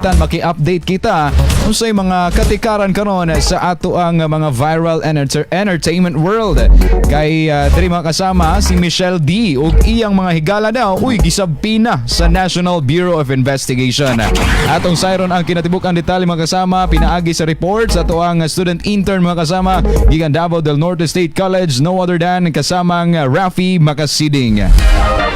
bisan maki-update kita unsay mga katikaran karon sa ato ang mga viral entertainment world. Kay diri makasama si Michelle D ug iyang mga higala daw gisabpi na sa National Bureau of Investigation. Atong sayron ang kinatibuk-ang detalye mga kasama pinaagi sa reports ato ang student intern mga kasama gikan Davao del Norte State College, no other than kasamang Rafi Makasiding.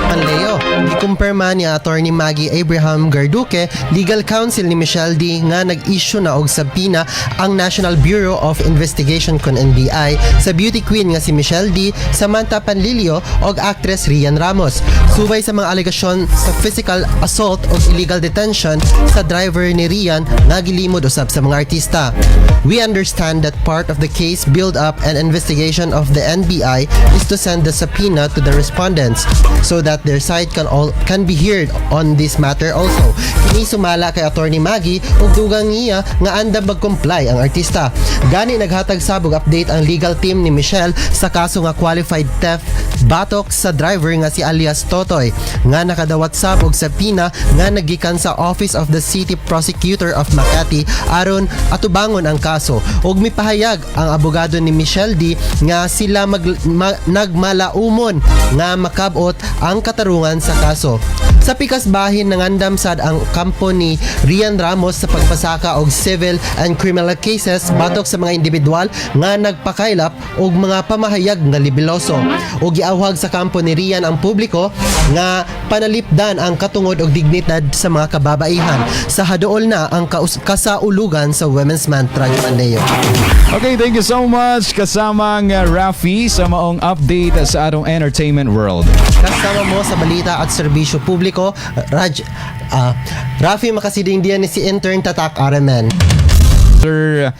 Panleo, gikumpirma ni Attorney Maggie Abraham Garduque, legal counsel ni Michelle D nga nag-issue na og sabina ang National Bureau of Investigation kon NBI sa beauty queen nga si Michelle D, Samantha Panlilio og actress Rian Ramos. Subay sa mga alegasyon sa physical assault o illegal detention sa driver ni Rian nga gilimod usab sa mga artista. We understand that part of the case build up and investigation of the NBI is to send the subpoena to the respondents so that their side can be heard on this matter also. Kini sumala kay Attorney Maggie ug dugang niya nga andam mag-comply ang artista. Gani naghatag sabog update ang legal team ni Michelle sa kaso nga qualified theft batok sa driver nga si alias Totoy nga nakadawat sabog sa pina nga nagikan sa Office of the City Prosecutor of Makati aron atubangon ang kaso. Ug mipahayag ang abogado ni Michelle D nga sila nagmalaumon nga makabot ang katarungan sa kaso. Sa pikas bahin nangandam sad ang kampo ni Rian Ramos sa pagpasaka og civil and criminal cases batok sa mga individual nga nagpakaylap og mga pamahayag nga libeloso. Og giawhag sa kampo ni Rian ang publiko nga panalipdan ang katungod og dignidad sa mga kababaihan sa haduol na ang kasaulugan sa Women's Month Panleo. Okay, thank you so much kasamang Rafi sa maong update sa atong entertainment world. Kasama mo sa balita at serbisyo publiko, Rafi Makasiding diyan ni si intern Tatak Aramen. Sir